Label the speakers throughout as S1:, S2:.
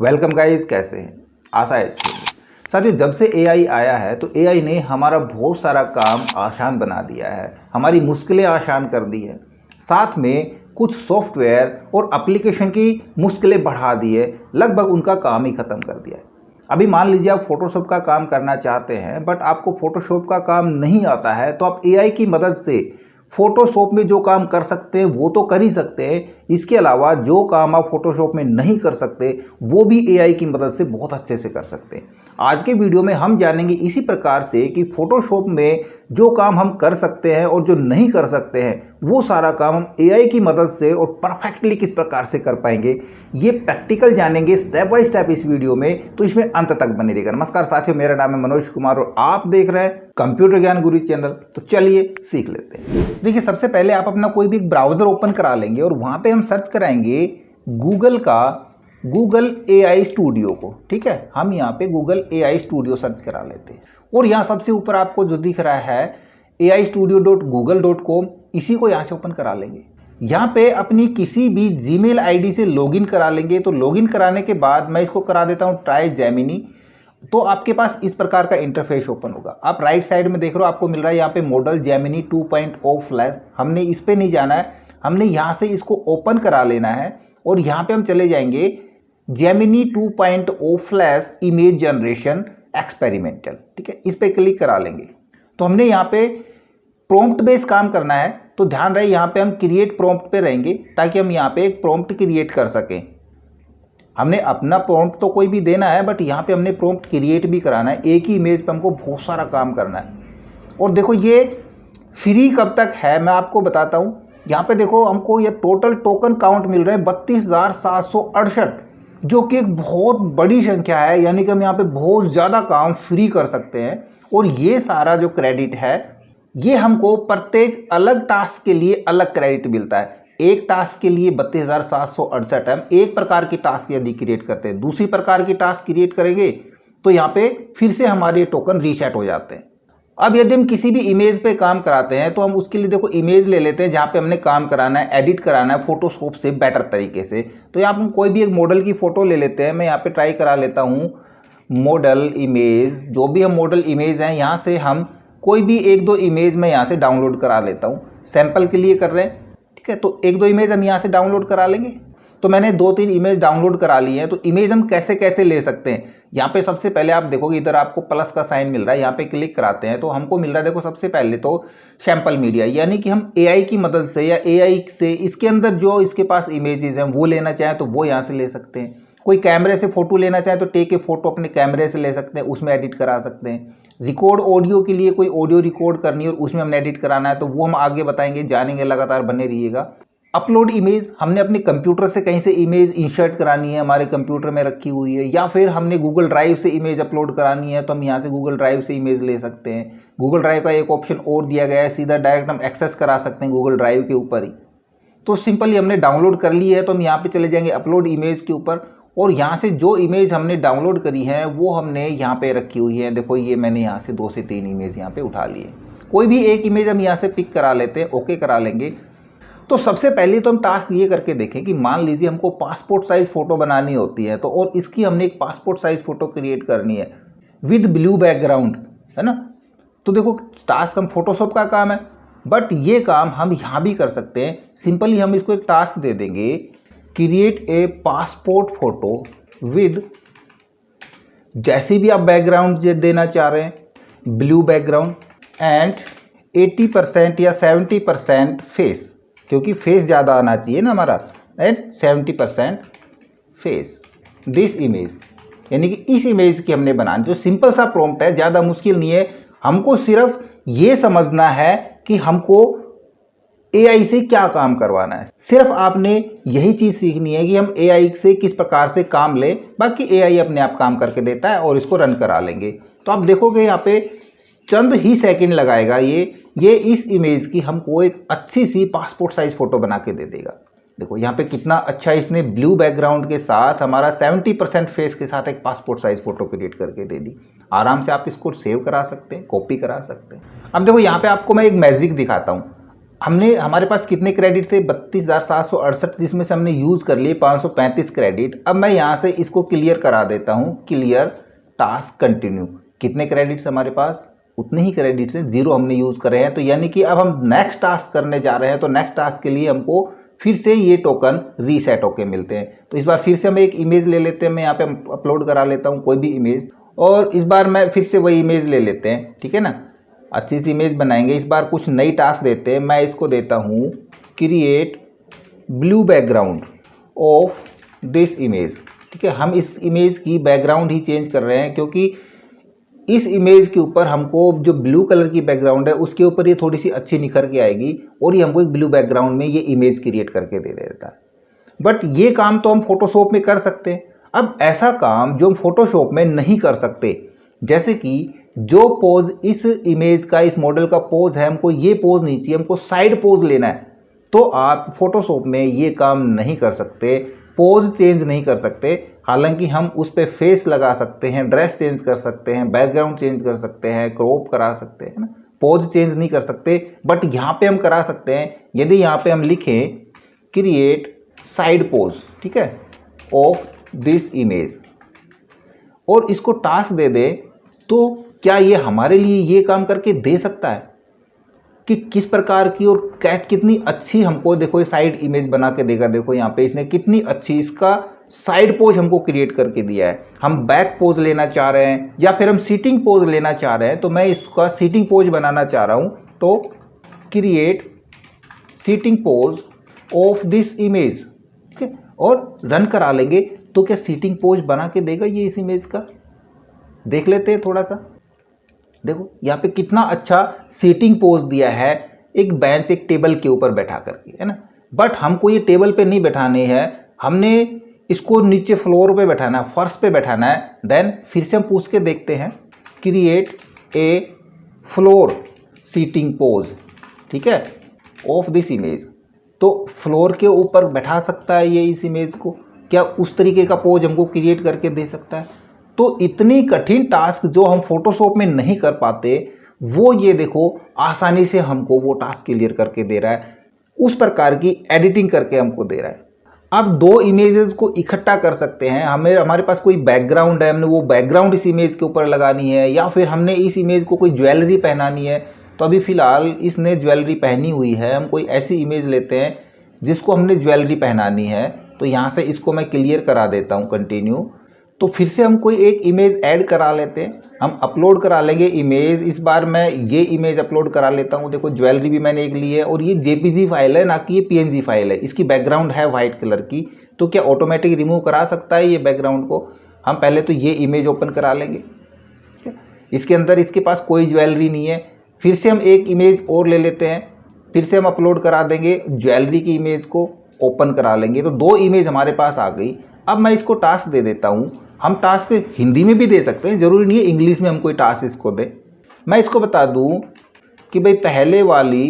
S1: Welcome guys, कैसे हैं? आशा है अच्छी होगी। साथियों, जब से एआई आया है तो एआई ने हमारा बहुत सारा काम आसान बना दिया है, हमारी मुश्किलें आसान कर दी है। साथ में कुछ सॉफ्टवेयर और एप्लीकेशन की मुश्किलें बढ़ा दी है, लगभग उनका काम ही खत्म कर दिया है। अभी मान लीजिए आप फोटोशॉप का काम करना चाहते हैं, बट आपको फोटोशॉप का काम नहीं आता है, तो आप एआई की मदद से फोटोशॉप में जो काम कर सकते हैं वो तो कर ही सकते हैं। इसके अलावा जो काम आप फोटोशॉप में नहीं कर सकते वो भी एआई की मदद से बहुत अच्छे से कर सकते हैं। आज के वीडियो में हम जानेंगे इसी प्रकार से कि फोटोशॉप में जो काम हम कर सकते हैं और जो नहीं कर सकते हैं वो सारा काम हम एआई की मदद से और परफेक्टली किस प्रकार से कर पाएंगे, ये प्रैक्टिकल जानेंगे स्टेप बाय स्टेप इस वीडियो में, तो इसमें अंत तक बने रहिएगा। नमस्कार साथियों, मेरा नाम है मनोज कुमार और आप देख रहे हैं कंप्यूटर ज्ञान गुरु चैनल। तो चलिए सीख लेते हैं। देखिए, सबसे पहले आप अपना कोई भी एक ब्राउजर ओपन करा लेंगे और वहां पे हम सर्च कराएंगे गूगल एआई स्टूडियो को। ठीक है, हम यहाँ पे गूगल एआई स्टूडियो सर्च करा लेते हैं और यहाँ सबसे ऊपर आपको जो दिख रहा है aistudio.google.com, इसी को यहाँ से ओपन करा लेंगे। यहाँ पे अपनी किसी भी जीमेल आईडी से लॉगिन करा लेंगे। तो लॉगिन कराने के बाद मैं इसको करा देता हूँ ट्राई जेमिनी। तो आपके पास इस प्रकार का इंटरफेस ओपन होगा। आप राइट साइड में देख रहे हो, आपको मिल रहा है यहाँ पे मॉडल जेमिनी 2.0 फ्लैश। हमने इस पे नहीं जाना है, हमने यहाँ से इसको ओपन करा लेना है और यहाँ पे हम चले जाएंगे Gemini 2.0 flash image generation experimental. ठीक है, इस पे क्लिक करा लेंगे। तो हमने यहाँ पे प्रॉम्प्ट बेस्ड काम करना है, तो ध्यान रहे यहाँ पे हम क्रिएट प्रॉम्प्ट पे रहेंगे ताकि हम यहाँ पे एक प्रॉम्प्ट क्रिएट कर सकें। हमने अपना प्रॉम्प्ट तो कोई भी देना है, बट यहाँ पे हमने प्रॉम्प्ट क्रिएट भी कराना है। एक ही इमेज पे हमको बहुत सारा काम करना है। और देखो ये फ्री कब तक है मैं आपको बताता हूँ। यहाँ पे देखो हमको ये टोटल टोकन काउंट मिल रहे हैं 32,768, जो कि एक बहुत बड़ी संख्या है। यानी कि हम यहाँ पे बहुत ज़्यादा काम फ्री कर सकते हैं। और ये सारा जो क्रेडिट है ये हमको प्रत्येक अलग टास्क के लिए अलग क्रेडिट मिलता है। एक टास्क के लिए 32,768 हम एक प्रकार की टास्क यदि क्रिएट करते हैं, दूसरी प्रकार की टास्क क्रिएट करेंगे तो यहाँ पे फिर से हमारे टोकन रीसेट हो जाते हैं। अब यदि हम किसी भी इमेज पे काम कराते हैं तो हम उसके लिए देखो इमेज ले लेते हैं जहाँ पे हमने काम कराना है, एडिट कराना है फोटोशॉप से बेटर तरीके से। तो यहाँ हम कोई भी एक मॉडल की फोटो ले लेते हैं। मैं यहाँ पे ट्राई करा लेता हूँ मॉडल इमेज। जो भी हम मॉडल इमेज हैं यहाँ से हम कोई भी एक दो इमेज मैं यहाँ से डाउनलोड करा लेता हूँ, सैंपल के लिए कर रहे हैं। ठीक है, तो एक दो इमेज हम यहाँ से डाउनलोड करा लेंगे। तो मैंने 2-3 इमेज डाउनलोड करा ली है। तो इमेज हम कैसे कैसे ले सकते हैं, यहाँ पे सबसे पहले आप देखोगे इधर आपको प्लस का साइन मिल रहा है, यहाँ पे क्लिक कराते हैं तो हमको मिल रहा है। देखो सबसे पहले तो सैंपल मीडिया, यानी कि हम एआई की मदद से या एआई से इसके अंदर जो इसके पास इमेजेस हैं वो लेना चाहें तो वो यहाँ से ले सकते हैं। कोई कैमरे से फोटो लेना चाहे तो टेक ए फोटो अपने कैमरे से ले सकते हैं, उसमें एडिट करा सकते हैं। रिकॉर्ड ऑडियो के लिए कोई ऑडियो रिकॉर्ड करनी है और उसमें हमने एडिट कराना है तो वो हम आगे बताएंगे, जानेंगे, लगातार बने रहिएगा। अपलोड इमेज, हमने अपने कंप्यूटर से कहीं से इमेज इंसर्ट करानी है, हमारे कंप्यूटर में रखी हुई है, या फिर हमने गूगल ड्राइव से इमेज अपलोड करानी है तो हम यहाँ से गूगल ड्राइव से इमेज ले सकते हैं। गूगल ड्राइव का एक ऑप्शन और दिया गया है, सीधा डायरेक्ट हम एक्सेस करा सकते हैं गूगल ड्राइव के ऊपर ही। तो सिंपली हमने डाउनलोड कर ली है तो हम यहाँ पे चले जाएंगे अपलोड इमेज के ऊपर और यहाँ से जो इमेज हमने डाउनलोड करी है वो हमने यहाँ पे रखी हुई है। देखो ये मैंने यहाँ से 2 से 3 इमेज यहाँ पे उठा ली है। कोई भी एक इमेज हम यहाँ से पिक करा लेते हैं, ओके करा लेंगे। तो सबसे पहले तो हम टास्क ये करके देखें कि मान लीजिए हमको पासपोर्ट साइज फोटो बनानी होती है, तो और इसकी हमने एक पासपोर्ट साइज फोटो क्रिएट करनी है विद ब्लू बैकग्राउंड, है ना। तो देखो टास्क हम फोटोशॉप का काम है, बट ये काम हम यहाँ भी कर सकते हैं। सिंपली हम इसको एक टास्क दे देंगे, create a passport photo with, जैसी भी आप बैकग्राउंड देना चाह रहे हैं, ब्लू बैकग्राउंड एंड 80% या 70% फेस, क्योंकि फेस ज़्यादा आना चाहिए ना हमारा, एंड 70% फेस दिस इमेज। यानी कि इस इमेज की हमने बनानी। जो सिंपल सा प्रॉम्प्ट है, ज़्यादा मुश्किल नहीं है। हमको सिर्फ ये समझना है कि हमको एआई से क्या काम करवाना है। सिर्फ आपने यही चीज सीखनी है कि हम एआई से किस प्रकार से काम लें, बाकी एआई अपने आप काम करके देता है और इसको रन करा लेंगे। तो आप देखोगे यहाँ पे चंद ही सेकंड लगाएगा ये इस इमेज की हमको एक अच्छी सी पासपोर्ट साइज फोटो बना के दे देगा। देखो यहाँ पे कितना अच्छा इसने ब्लू बैकग्राउंड के साथ हमारा 70% फेस के साथ एक पासपोर्ट साइज फोटो क्रिएट करके दे दी। आराम से आप इसको सेव करा सकते हैं, कॉपी करा सकते हैं। अब देखो यहाँ पे आपको मैं एक मैजिक दिखाता हूँ। हमारे पास कितने क्रेडिट थे, 32,768, जिसमें से हमने यूज कर लिए 535 क्रेडिट। अब मैं यहां से इसको क्लियर करा देता हूं, क्लियर टास्क कंटिन्यू। कितने क्रेडिट्स हमारे पास, उतने ही क्रेडिट्स हैं, 0 हमने यूज करे हैं। तो यानी कि अब हम नेक्स्ट टास्क करने जा रहे हैं, तो नेक्स्ट टास्क के लिए हमको फिर से ये टोकन रीसेट होके मिलते हैं। तो इस बार फिर से हम एक इमेज ले लेते हैं, मैं यहाँ पे अपलोड करा लेता हूँ कोई भी इमेज, और इस बार मैं फिर से वही इमेज ले लेते हैं, ठीक है ना। अच्छी सी इमेज बनाएंगे, इस बार कुछ नई टास्क देते हैं। मैं इसको देता हूँ create blue background of this image, ठीक है। हम इस इमेज की बैकग्राउंड ही चेंज कर रहे हैं, क्योंकि इस इमेज के ऊपर हमको जो ब्लू कलर की बैकग्राउंड है उसके ऊपर ये थोड़ी सी अच्छी निखर के आएगी, और ये हमको एक ब्लू बैकग्राउंड में ये इमेज क्रिएट करके दे देता है। बट ये काम तो हम फोटोशॉप में कर सकते हैं। अब ऐसा काम जो हम फोटोशॉप में नहीं कर सकते, जैसे कि जो पोज इस इमेज का, इस मॉडल का पोज है, हमको ये पोज नहीं चाहिए, हमको साइड पोज लेना है, तो आप फोटोशॉप में ये काम नहीं कर सकते, पोज चेंज नहीं कर सकते। हालांकि हम उस पर फेस लगा सकते हैं, ड्रेस चेंज कर सकते हैं, बैकग्राउंड चेंज कर सकते हैं, क्रॉप करा सकते हैं ना, पोज चेंज नहीं कर सकते। बट यहाँ पे हम करा सकते हैं, यदि यहाँ पे हम लिखें क्रिएट साइड पोज, ठीक है, ऑफ दिस इमेज, और इसको टास्क दे दे, तो क्या ये हमारे लिए ये काम करके दे सकता है कि किस प्रकार की और कितनी अच्छी हमको, देखो ये साइड इमेज बना के देगा। देखो यहाँ पे इसने कितनी अच्छी इसका साइड पोज हमको क्रिएट करके दिया है। हम बैक पोज लेना चाह रहे हैं या फिर हम सीटिंग पोज लेना चाह रहे हैं, तो मैं इसका सीटिंग पोज बनाना चाह रहा हूं, तो create sitting pose of this image, ठीक है, और रन करा लेंगे। तो क्या सीटिंग पोज बना के देगा ये इस इमेज का, देख लेते हैं थोड़ा सा। देखो यहाँ पे कितना अच्छा सीटिंग पोज दिया है, एक बेंच, एक टेबल के ऊपर बैठा करके, है ना। बट हमको ये टेबल पे नहीं बैठाने हैं, हमने इसको नीचे फ्लोर पे बैठाना है, फर्श पे बैठाना है। देन फिर से हम पूछ के देखते हैं create a floor sitting pose, ठीक है, ऑफ दिस इमेज। तो फ्लोर के ऊपर बैठा सकता है ये इस इमेज को, क्या उस तरीके का पोज हमको क्रिएट करके दे सकता है। तो इतनी कठिन टास्क जो हम फोटोशॉप में नहीं कर पाते, वो ये देखो आसानी से हमको वो टास्क क्लियर करके दे रहा है, उस प्रकार की एडिटिंग करके हमको दे रहा है। अब दो इमेजेस को इकट्ठा कर सकते हैं, हमारे पास कोई बैकग्राउंड है, हमने वो बैकग्राउंड इस इमेज के ऊपर लगानी है, या फिर हमने इस इमेज को कोई ज्वेलरी पहनानी है। तो अभी फिलहाल इसने ज्वेलरी पहनी हुई है, हम कोई ऐसी इमेज लेते हैं जिसको हमने ज्वेलरी पहनानी है। तो यहाँ से इसको मैं क्लियर करा देता हूँ कंटिन्यू। तो फिर से हम कोई एक इमेज ऐड करा लेते हैं, हम अपलोड करा लेंगे इमेज। इस बार मैं ये इमेज अपलोड करा लेता हूँ। देखो ज्वेलरी भी मैंने एक ली है, और ये जेपीजी फाइल है, ना कि ये पीएनजी फाइल है। इसकी बैकग्राउंड है वाइट कलर की, तो क्या ऑटोमेटिक रिमूव करा सकता है ये बैकग्राउंड को। हम पहले तो ये इमेज ओपन करा लेंगे, ठीक है। इसके अंदर इसके पास कोई ज्वेलरी नहीं है। फिर से हम एक इमेज और ले लेते हैं, फिर से हम अपलोड करा देंगे, ज्वेलरी की इमेज को ओपन करा लेंगे। तो दो इमेज हमारे पास आ गई। अब मैं इसको टास्क दे देता हूँ। हम टास्क हिंदी में भी दे सकते हैं, जरूरी नहीं है इंग्लिश में हम कोई टास्क इसको दें। मैं इसको बता दूं कि भाई पहले वाली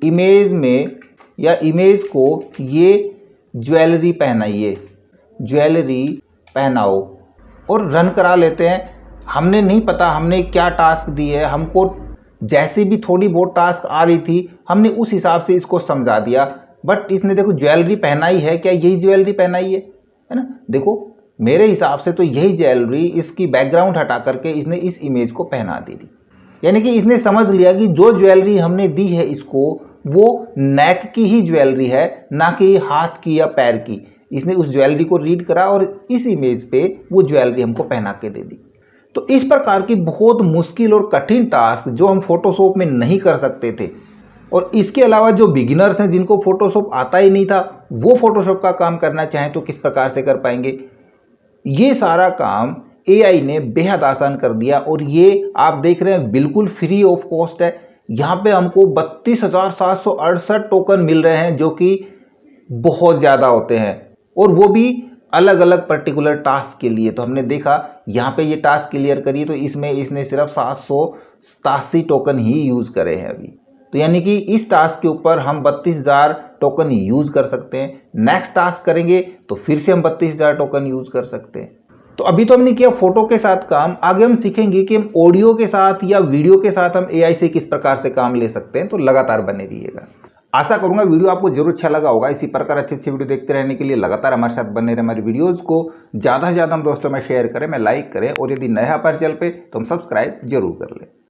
S1: इमेज में या इमेज को ये ज्वेलरी पहनाइए, ज्वेलरी पहनाओ, और रन करा लेते हैं। हमने नहीं पता हमने क्या टास्क दी है, हमको जैसे भी थोड़ी बहुत टास्क आ रही थी हमने उस हिसाब से इसको समझा दिया। बट इसने देखो ज्वेलरी पहनाई है, क्या यही ज्वेलरी पहनाई है ना। देखो मेरे हिसाब से तो यही ज्वेलरी, इसकी बैकग्राउंड हटा करके इसने इस इमेज को पहना दी थी। यानी कि इसने समझ लिया कि जो ज्वेलरी हमने दी है इसको, वो नेक की ही ज्वेलरी है, ना कि हाथ की या पैर की। इसने उस ज्वेलरी को रीड करा और इस इमेज पे वो ज्वेलरी हमको पहना के दे दी। तो इस प्रकार की बहुत मुश्किल और कठिन टास्क जो हम फोटोशॉप में नहीं कर सकते थे, और इसके अलावा जो बिगिनर्स हैं जिनको फोटोशॉप आता ही नहीं था, वो फोटोशॉप का काम करना चाहें तो किस प्रकार से कर पाएंगे। ये सारा काम एआई ने बेहद आसान कर दिया, और ये आप देख रहे हैं बिल्कुल फ्री ऑफ कॉस्ट है। यहाँ पे हमको 32,768 टोकन मिल रहे हैं, जो कि बहुत ज़्यादा होते हैं, और वो भी अलग अलग पर्टिकुलर टास्क के लिए। तो हमने देखा यहाँ पे ये टास्क क्लियर करिए, तो इसमें इसने सिर्फ 787 टोकन ही यूज़ करे हैं अभी। तो यानी कि इस टास्क के ऊपर हम 32,000 टोकन यूज कर सकते हैं। नेक्स्ट टास्क करेंगे तो फिर से हम 32,000 टोकन यूज कर सकते हैं। तो अभी तो हमने किया फोटो के साथ काम, आगे हम सीखेंगे कि हम ऑडियो के साथ या वीडियो के साथ हम एआई से किस प्रकार से काम ले सकते हैं। तो लगातार बने रहिएगा। आशा करूंगा वीडियो आपको जरूर अच्छा लगा होगा। इसी प्रकार अच्छे अच्छे वीडियो देखते रहने के लिए लगातार हमारे साथ बने रहे। हमारी वीडियोस को ज़्यादा से ज़्यादा हम दोस्तों में शेयर करें, मैं लाइक करें, और यदि नया हमारे चैनल पे तो हम सब्सक्राइब जरूर कर लें।